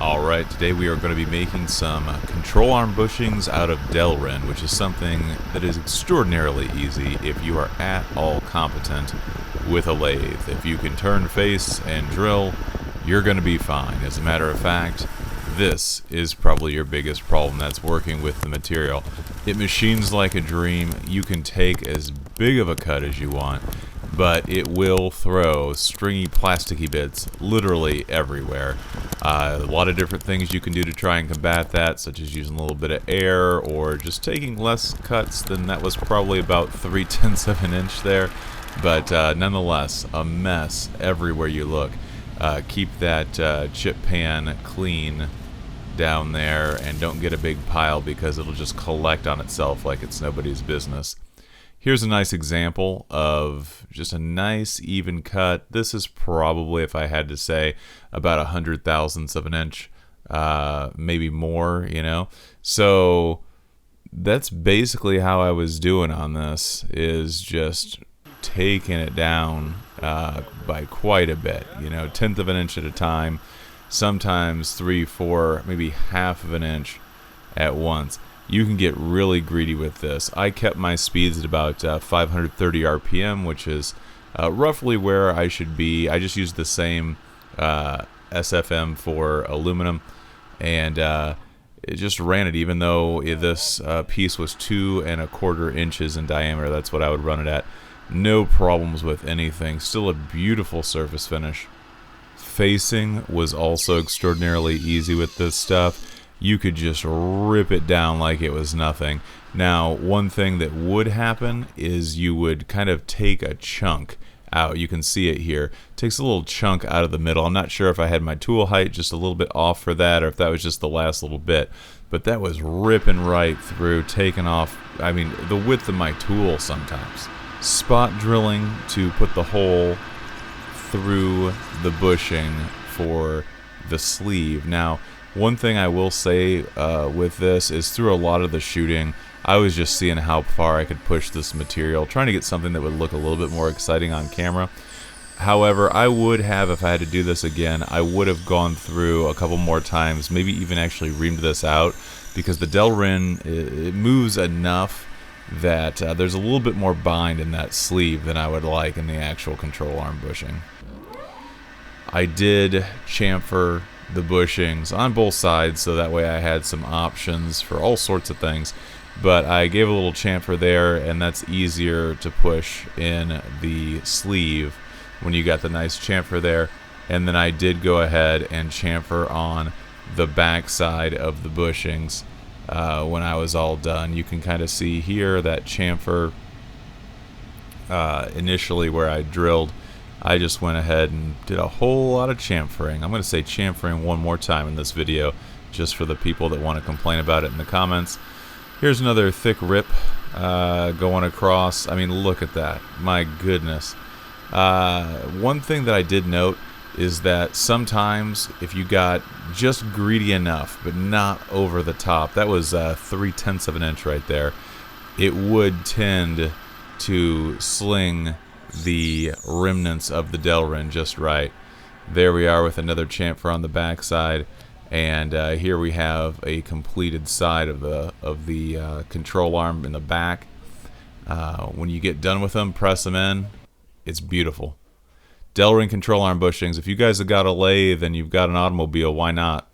Alright, today we are going to be making some control arm bushings out of Delrin, which is something that is extraordinarily easy if you are at all competent with a lathe. If you can turn face and drill, you're going to be fine. As a matter of fact, this is probably your biggest problem, that's working with the material. It machines like a dream. You can take as big of a cut as you want, but it will throw stringy, plasticky bits literally everywhere. A lot of different things you can do to try and combat that, such as using a little bit of air or just taking less cuts than that was probably about 3/10 of an inch there. But nonetheless, a mess everywhere you look. Keep that chip pan clean down there and don't get a big pile because it'll just collect on itself like it's nobody's business. Here's a nice example of just a nice even cut. This is probably, if I had to say, about 100,000ths of an inch, maybe more, you know. So that's basically how I was doing on this, is just taking it down by quite a bit, you know, 1/10 of an inch at a time, sometimes 3, 4, maybe half of an inch at once. You can get really greedy with this. I kept my speeds at about 530 RPM, which is roughly where I should be. I just used the same SFM for aluminum, and it just ran it, even though this piece was 2 1/4 inches in diameter. That's what I would run it at. No problems with anything. Still a beautiful surface finish. Facing was also extraordinarily easy with this stuff. You could just rip it down like it was nothing. Now, one thing that would happen is you would kind of take a chunk out. You can see it here. It takes a little chunk out of the middle. I'm not sure if I had my tool height just a little bit off for that, or if that was just the last little bit. But that was ripping right through, taking off, I mean, the width of my tool sometimes. Spot drilling to put the hole through the bushing for the sleeve. Now, one thing I will say with this is, through a lot of the shooting, I was just seeing how far I could push this material, trying to get something that would look a little bit more exciting on camera. However, I would have, if I had to do this again, I would have gone through a couple more times, maybe even actually reamed this out, because the Delrin, it moves enough that there's a little bit more bind in that sleeve than I would like in the actual control arm bushing. I did chamfer the bushings on both sides, so that way I had some options for all sorts of things, but I gave a little chamfer there, and that's easier to push in the sleeve when you got the nice chamfer there. And then I did go ahead and chamfer on the back side of the bushings when I was all done. You can kind of see here that chamfer initially where I drilled. I just went ahead and did a whole lot of chamfering. I'm going to say chamfering one more time in this video, just for the people that want to complain about it in the comments. Here's another thick rip going across. I mean, look at that. My goodness. One thing that I did note is that sometimes if you got just greedy enough, but not over the top, that was 3/10 of an inch right there, it would tend to sling the remnants of the Delrin just right. There we are with another chamfer on the back side, and here we have a completed side of the control arm in the back. When you get done with them, press them in. It's beautiful. Delrin control arm bushings. If you guys have got a lathe and you've got an automobile, why not?